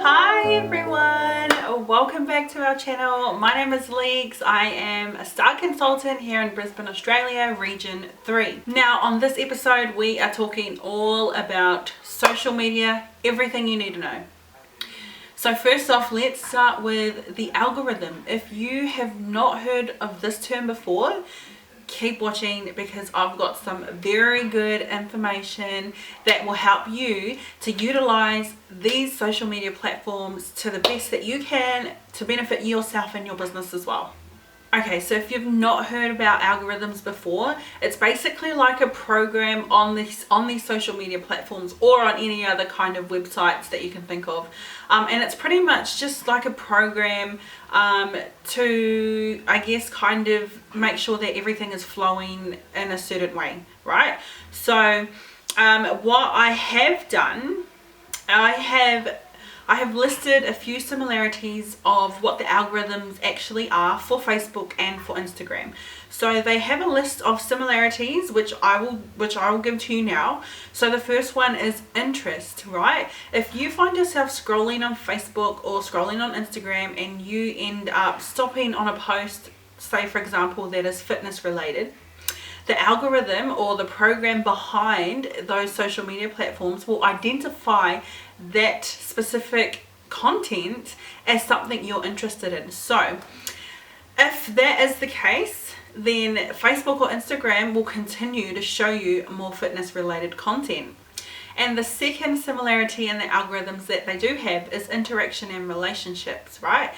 Hi everyone, welcome back to our channel. My name is Leeks. I am a star consultant here in Brisbane, Australia, Region 3. Now on this episode we are talking all about social media, everything you need to know. So first off, let's start with the algorithm. If you have not heard of this term before, keep watching because I've got some very good information that will help you to utilize these social media platforms to the best that you can to benefit yourself and your business as well. Okay, so if you've not heard about algorithms before, it's basically like a program on these social media platforms or on any other kind of websites that you can think of. And it's pretty much just like a program to, I guess, kind of make sure that everything is flowing in a certain way, right? So what I have done, I have listed a few similarities of what the algorithms actually are for Facebook and for Instagram. So they have a list of similarities which I will give to you now. So the first one is interest, right? If you find yourself scrolling on Facebook or scrolling on Instagram and you end up stopping on a post, say for example, that is fitness related, the algorithm or the program behind those social media platforms will identify that specific content as something you're interested in. So if that is the case, then Facebook or Instagram will continue to show you more fitness related content. And the second similarity in the algorithms that they do have is interaction and relationships, right?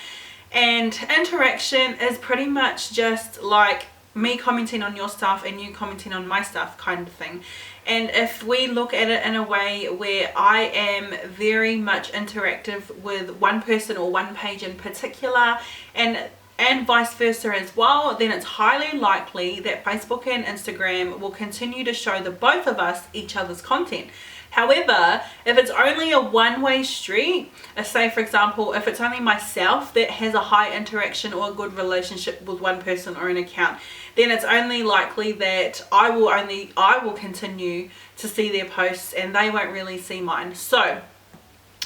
And interaction is pretty much just like me commenting on your stuff and you commenting on my stuff kind of thing. And if we look at it in a way where I am very much interactive with one person or one page in particular and vice versa as well, then it's highly likely that Facebook and Instagram will continue to show the both of us each other's content. However, if it's only a one-way street, say for example, if it's only myself that has a high interaction or a good relationship with one person or an account, then it's only likely that I will continue to see their posts and they won't really see mine. So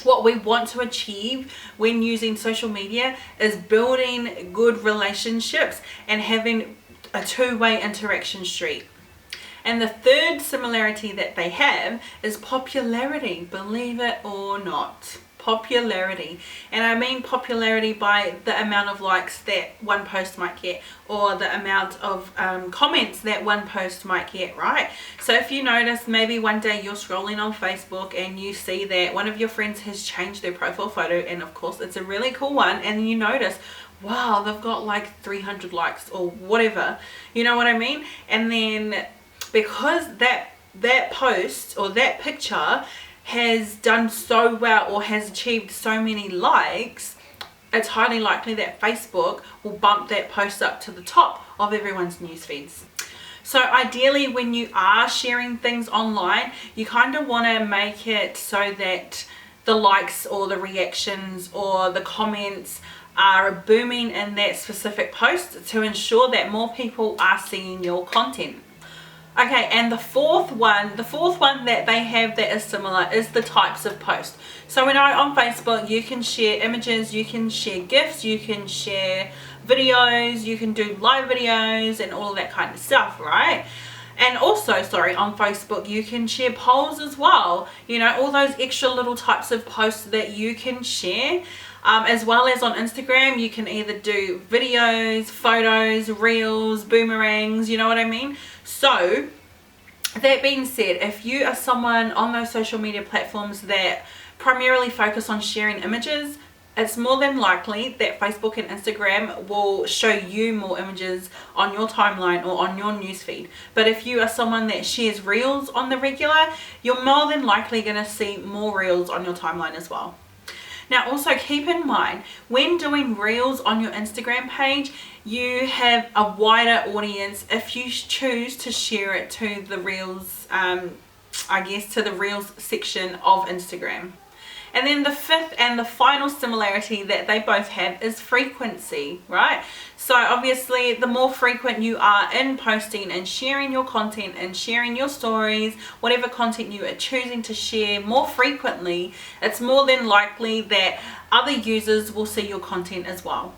what we want to achieve when using social media is building good relationships and having a two-way interaction street. And the third similarity that they have is popularity, believe it or not. Popularity. And I mean popularity by the amount of likes that one post might get or the amount of comments that one post might get, right? So if you notice, maybe one day you're scrolling on Facebook and you see that one of your friends has changed their profile photo, and of course it's a really cool one, and you notice, wow, they've got like 300 likes or whatever, you know what I mean? And then because that post or that picture has done so well or has achieved so many likes, it's highly likely that Facebook will bump that post up to the top of everyone's news feeds. So ideally, when you are sharing things online, you kind of want to make it so that the likes or the reactions or the comments are booming in that specific post to ensure that more people are seeing your content. Okay, and the fourth one that they have that is similar is the types of posts. So we know on Facebook you can share images, you can share GIFs, you can share videos, you can do live videos and all of that kind of stuff, right? And also, on Facebook you can share polls as well. You know, all those extra little types of posts that you can share. As well as on Instagram, you can either do videos, photos, reels, boomerangs, you know what I mean? So that being said, if you are someone on those social media platforms that primarily focus on sharing images, it's more than likely that Facebook and Instagram will show you more images on your timeline or on your newsfeed. But if you are someone that shares reels on the regular, you're more than likely going to see more reels on your timeline as well. Now also keep in mind, when doing reels on your Instagram page, you have a wider audience if you choose to share it to the reels, to the reels section of Instagram. And then the fifth and the final similarity that they both have is frequency, right? So obviously the more frequent you are in posting and sharing your content and sharing your stories, whatever content you are choosing to share more frequently, it's more than likely that other users will see your content as well.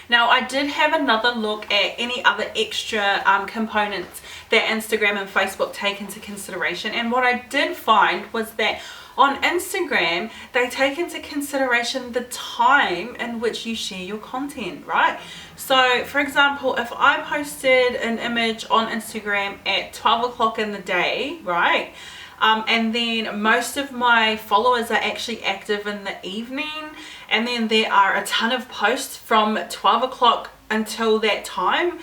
Now, I did have another look at any other extra components that Instagram and Facebook take into consideration, and what I did find was that on Instagram, they take into consideration the time in which you share your content, right? So, for example, if I posted an image on Instagram at 12 o'clock in the day, right? And then most of my followers are actually active in the evening, and then there are a ton of posts from 12 o'clock until that time,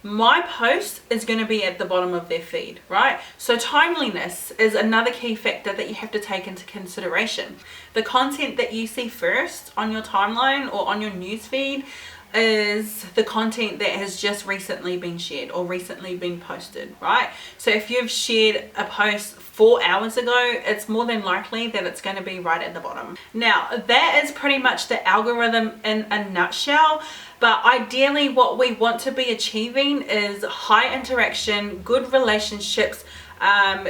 my post is going to be at the bottom of their feed, right? So timeliness is another key factor that you have to take into consideration. The content that you see first on your timeline or on your newsfeed is the content that has just recently been shared or recently been posted, right? So if you've shared a post 4 hours ago, it's more than likely that it's going to be right at the bottom. Now, that is pretty much the algorithm in a nutshell. But ideally, what we want to be achieving is high interaction, good relationships,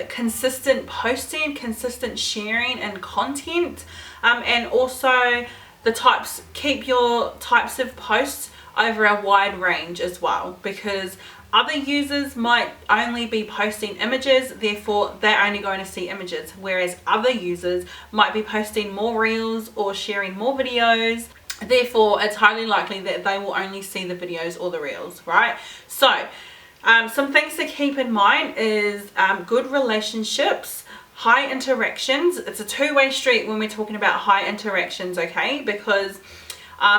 consistent posting, consistent sharing and content, and also keep your types of posts over a wide range as well, because other users might only be posting images, therefore they're only going to see images, whereas other users might be posting more reels or sharing more videos. Therefore, it's highly likely that they will only see the videos or the reels, right? So, some things to keep in mind is good relationships, high interactions. It's a two-way street when we're talking about high interactions, okay? Because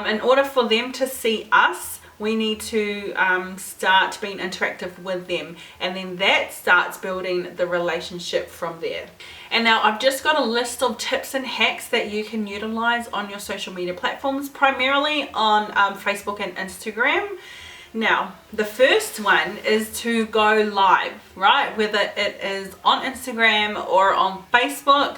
in order for them to see us, we need to start being interactive with them, and then that starts building the relationship from there. And now I've just got a list of tips and hacks that you can utilize on your social media platforms, primarily on Facebook and Instagram. Now, the first one is to go live, right? Whether it is on Instagram or on Facebook.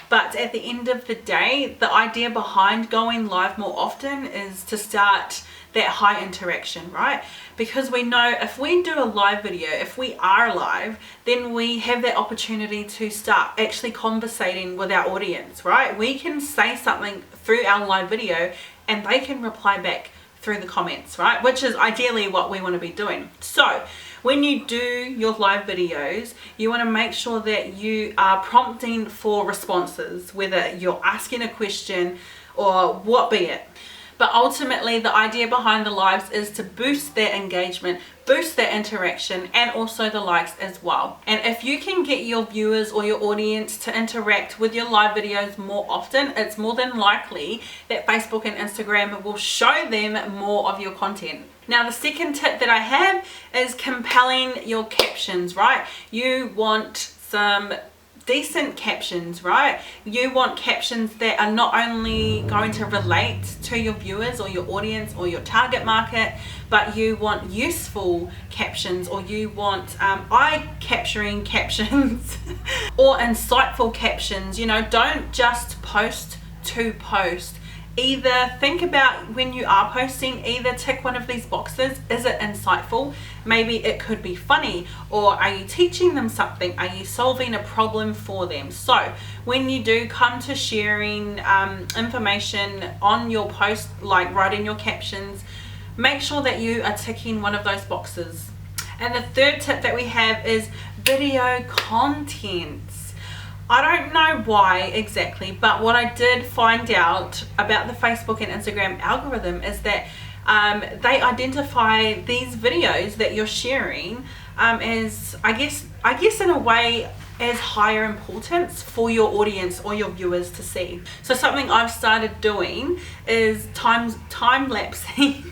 But at the end of the day, the idea behind going live more often is to start that high interaction, right? Because we know if we do a live video, if we are live, then we have that opportunity to start actually conversating with our audience, right? We can say something through our live video and they can reply back through the comments, right? Which is ideally what we want to be doing. So when you do your live videos, you want to make sure that you are prompting for responses, whether you're asking a question or what be it. But ultimately, the idea behind the lives is to boost their engagement, boost their interaction, and also the likes as well. And if you can get your viewers or your audience to interact with your live videos more often, it's more than likely that Facebook and Instagram will show them more of your content. Now, the second tip that I have is compelling your captions, right? You want some decent captions, right? You want captions that are not only going to relate to your viewers or your audience or your target market, but you want useful captions, or you want eye-capturing captions or insightful captions. You know, don't just post to post. Either think about when you are posting, either tick one of these boxes. Is it insightful? Maybe it could be funny, or are you teaching them something? Are you solving a problem for them? So when you do come to sharing information on your post, like writing your captions, make sure that you are ticking one of those boxes. And the third tip that we have is video content. I don't know why exactly, but what I did find out about the Facebook and Instagram algorithm is that they identify these videos that you're sharing as, I guess in a way, as higher importance for your audience or your viewers to see. So something I've started doing is time-lapsing.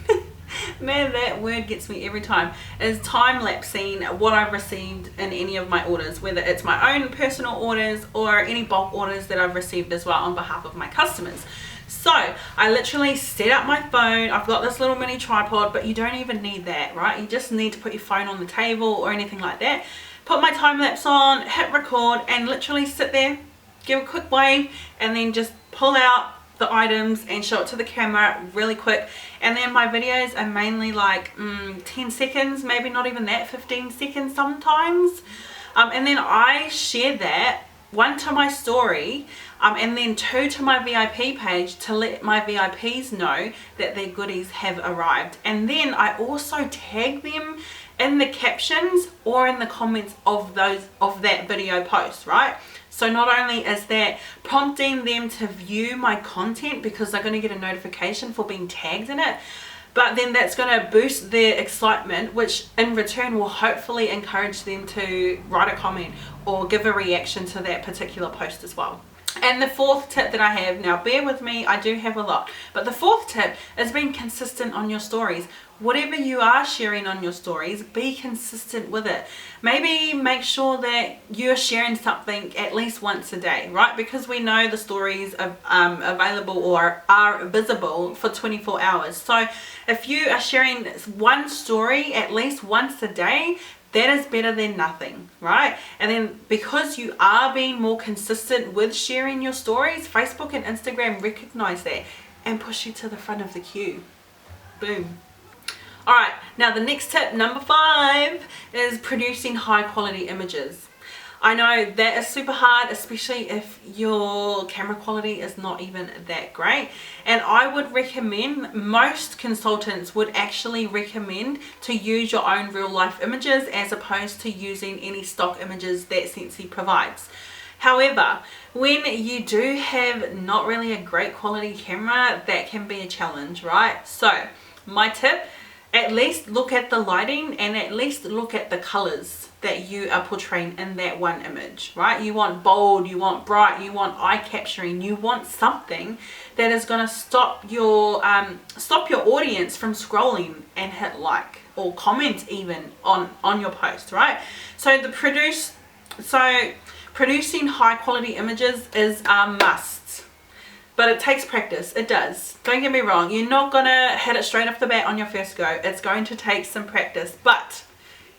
Man, that word gets me every time. Is time-lapsing what I've received in any of my orders, whether it's my own personal orders or any bulk orders that I've received as well on behalf of my customers. So I literally set up my phone. I've got this little mini tripod, but you don't even need that, right? You just need to put your phone on the table or anything like that. Put my time lapse on, hit record, and literally sit there, give a quick wave and then just pull out the items and show it to the camera really quick. And then my videos are mainly like 10 seconds, maybe not even that, 15 seconds sometimes. And then I share that, one to my story, and then 2 to my VIP page to let my VIPs know that their goodies have arrived. And then I also tag them in the captions or in the comments of that video post, right? So not only is that prompting them to view my content because they're going to get a notification for being tagged in it, but then that's going to boost their excitement, which in return will hopefully encourage them to write a comment or give a reaction to that particular post as well. And the 4th tip that I have, now bear with me, I do have a lot, but the 4th tip is being consistent on your stories. Whatever you are sharing on your stories, be consistent with it. Maybe make sure that you're sharing something at least once a day, right? Because we know the stories are available or are visible for 24 hours. So if you are sharing one story at least once a day, that is better than nothing, right? And then because you are being more consistent with sharing your stories, Facebook and Instagram recognize that and push you to the front of the queue. Boom. All right, now the next tip, number 5, is producing high quality images. I know that is super hard, especially if your camera quality is not even that great. And I would recommend, most consultants would actually recommend to use your own real life images as opposed to using any stock images that Scentsy provides. However, when you do have not really a great quality camera, that can be a challenge, right? So my tip, at least look at the lighting and at least look at the colors that you are portraying in that one image, right? You want bold, you want bright, you want eye capturing, you want something that is going to stop your audience from scrolling and hit like or comment even on your post, right? So producing high quality images is a must. But it takes practice, it does. Don't get me wrong, you're not gonna hit it straight off the bat on your first go. It's going to take some practice, but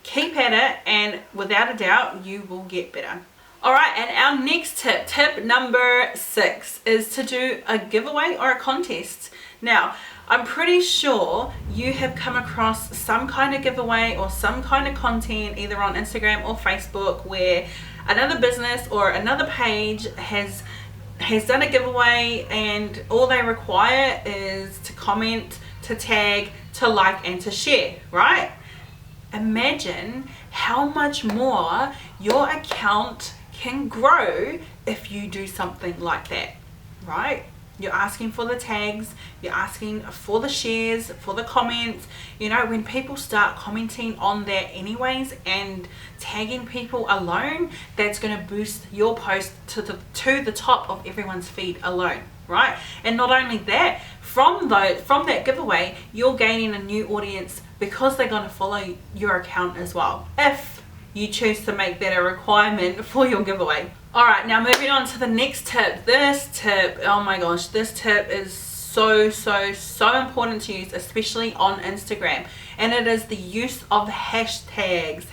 keep at it and without a doubt, you will get better. All right, and our next tip number 6, is to do a giveaway or a contest. Now, I'm pretty sure you have come across some kind of giveaway or some kind of content either on Instagram or Facebook where another business or another page has done a giveaway and all they require is to comment, to tag, to like and to share, right? Imagine how much more your account can grow if you do something like that, right? You're asking for the tags, you're asking for the shares, for the comments. You know, when people start commenting on that anyways and tagging people alone, that's going to boost your post to the top of everyone's feed alone, right? And not only that, from that giveaway, you're gaining a new audience because they're going to follow your account as well, if you choose to make that a requirement for your giveaway. All right, now moving on to the next tip. This tip, oh my gosh, this tip is so important to use, especially on Instagram, and it is the use of hashtags.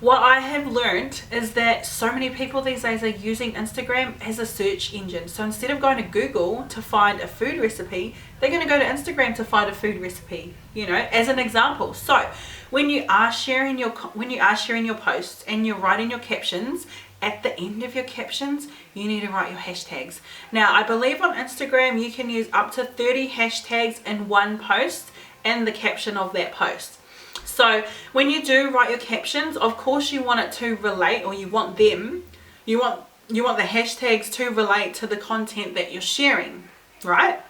What I have learned is that so many people these days are using Instagram as a search engine. So instead of going to Google to find a food recipe, they're going to go to Instagram to find a food recipe, you know, as an example. So when you are sharing your posts and you're writing your captions, at the end of your captions, you need to write your hashtags. Now, I believe on Instagram, you can use up to 30 hashtags in one post and the caption of that post. So when you do write your captions, of course you want it to relate, or you want the hashtags to relate to the content that you're sharing, right?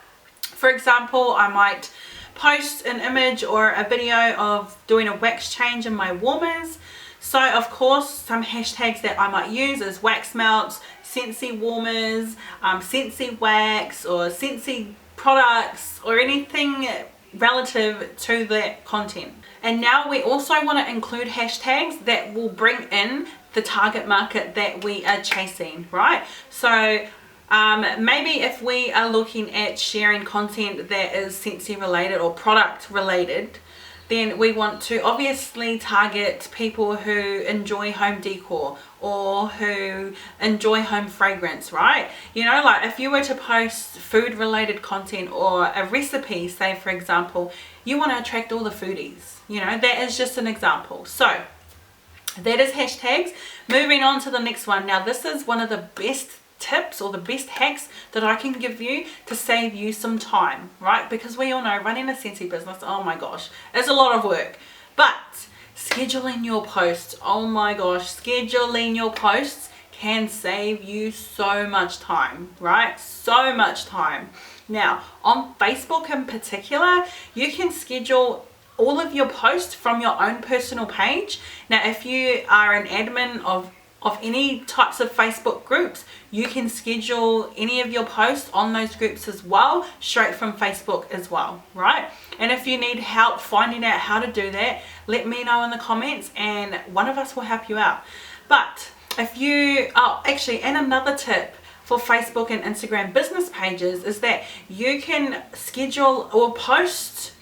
For example, I might post an image or a video of doing a wax change in my warmers. So of course, some hashtags that I might use is wax melts, Scentsy warmers, Scentsy wax, or Scentsy products, or anything relative to that content. And now we also want to include hashtags that will bring in the target market that we are chasing, right? So maybe if we are looking at sharing content that is Scentsy related or product related, then we want to obviously target people who enjoy home decor or who enjoy home fragrance, right? You know, like if you were to post food related content or a recipe, say for example, you want to attract all the foodies, you know, that is just an example. So that is hashtags. Moving on to the next one. Now this is one of the best tips or the best hacks that I can give you to save you some time, right? Because we all know running a Scentsy business, oh my gosh, is a lot of work. But scheduling your posts, oh my gosh, scheduling your posts can save you so much time, right? So much time. Now on Facebook in particular, you can schedule all of your posts from your own personal page. Now if you are an admin of any types of Facebook groups, you can schedule any of your posts on those groups as well, straight from Facebook as well, right? And if you need help finding out how to do that, let me know in the comments and one of us will help you out. But if you, and another tip for Facebook and Instagram business pages is that you can schedule or post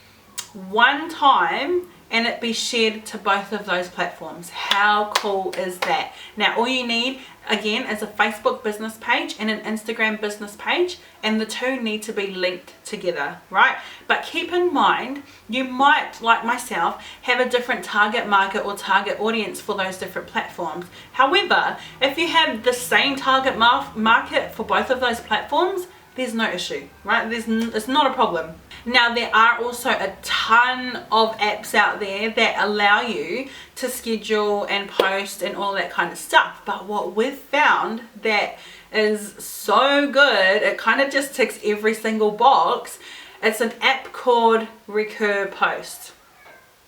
one time and it be shared to both of those platforms. How cool is that? Now all you need again is a Facebook business page and an Instagram business page, and the two need to be linked together, right? But keep in mind, you might, like myself, have a different target market or target audience for those different platforms. However, if you have the same target market for both of those platforms, there's no issue, right? It's not a problem. Now there are also a ton of apps out there that allow you to schedule and post and all that kind of stuff, but what we've found that is so good, it kind of just ticks every single box, it's an app called Recur Post.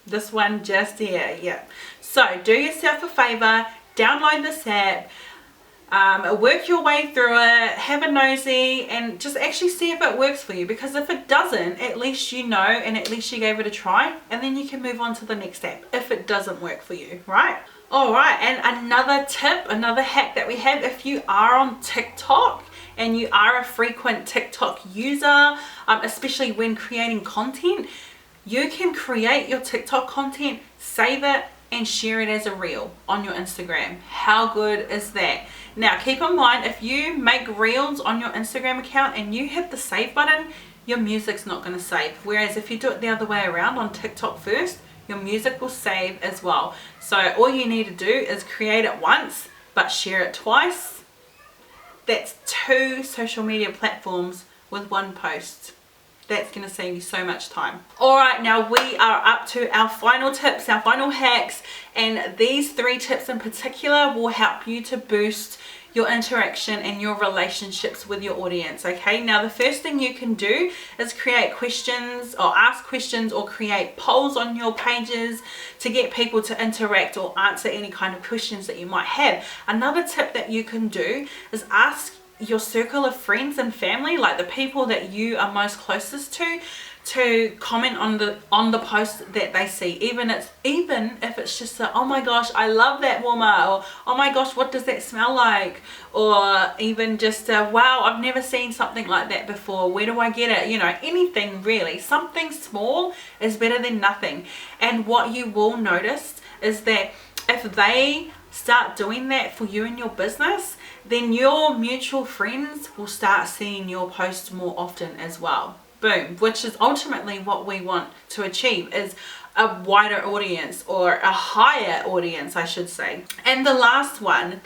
This one just here, yeah. So do yourself a favor, download this app, work your way through it, have a nosy, and just actually see if it works for you, because if it doesn't, at least you know and at least you gave it a try, and then you can move on to the next app if it doesn't work for you, right? Alright, and another tip, another hack that we have, if you are on TikTok and you are a frequent TikTok user, especially when creating content, you can create your TikTok content, save it, and share it as a reel on your Instagram. How good is that? Now keep in mind, if you make reels on your Instagram account and you hit the save button, your music's not going to save. Whereas if you do it the other way around on TikTok first, your music will save as well. So all you need to do is create it once but share it twice. That's 2 social media platforms with one post. That's going to save you so much time. Alright, now we are up to our final tips, our final hacks, and these 3 tips in particular will help you to boost your interaction and your relationships with your audience. Okay, now the first thing you can do is create questions or ask questions or create polls on your pages to get people to interact or answer any kind of questions that you might have. Another tip that you can do is ask your circle of friends and family, like the people that you are most closest to comment on the post that they see, even if it's just a, oh my gosh, I love that warmer, or oh my gosh, what does that smell like, or even just a, wow, I've never seen something like that before, where do I get it? You know, anything really. Something small is better than nothing. And what you will notice is that if they start doing that for you and your business, then your mutual friends will start seeing your posts more often as well. Boom, which is ultimately what we want to achieve, is a wider audience, or a higher audience I should say. And the last one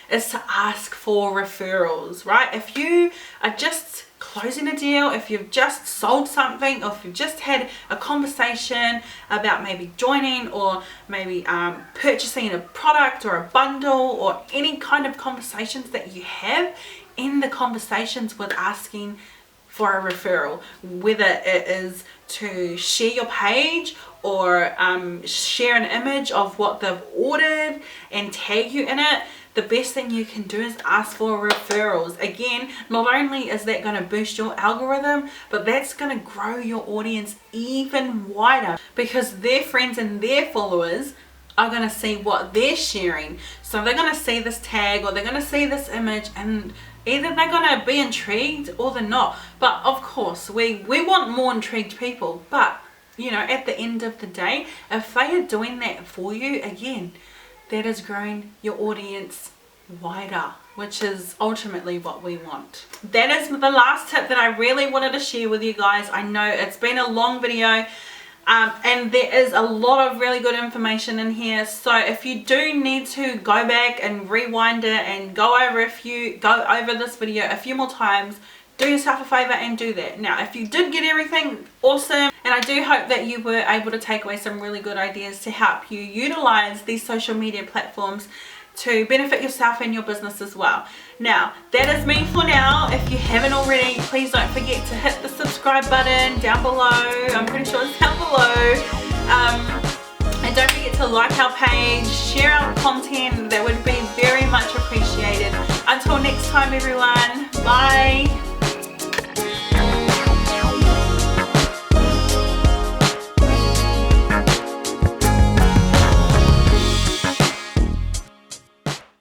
is to ask for referrals, right? If you are just closing a deal, if you've just sold something, or if you've just had a conversation about maybe joining or maybe purchasing a product or a bundle, or any kind of conversations that you have, in the conversations with asking for a referral, whether it is to share your page or share an image of what they've ordered and tag you in it, the best thing you can do is ask for referrals. Again, not only is that going to boost your algorithm, but that's going to grow your audience even wider, because their friends and their followers are going to see what they're sharing. So they're going to see this tag, or they're going to see this image, and either they're going to be intrigued or they're not. But of course, we want more intrigued people, but you know, at the end of the day, if they are doing that for you, again, that is growing your audience wider, which is ultimately what we want. That is the last tip that I really wanted to share with you guys. I know it's been a long video, and there is a lot of really good information in here, so if you do need to go back and rewind it and go over this video a few more times, do yourself a favor and do that. Now, if you did get everything, awesome, and I do hope that you were able to take away some really good ideas to help you utilize these social media platforms to benefit yourself and your business as well. Now, that is me for now. If you haven't already, please don't forget to hit the subscribe button down below. I'm pretty sure it's down below. And don't forget to like our page, share our content. That would be very much appreciated. Until next time, everyone. Bye.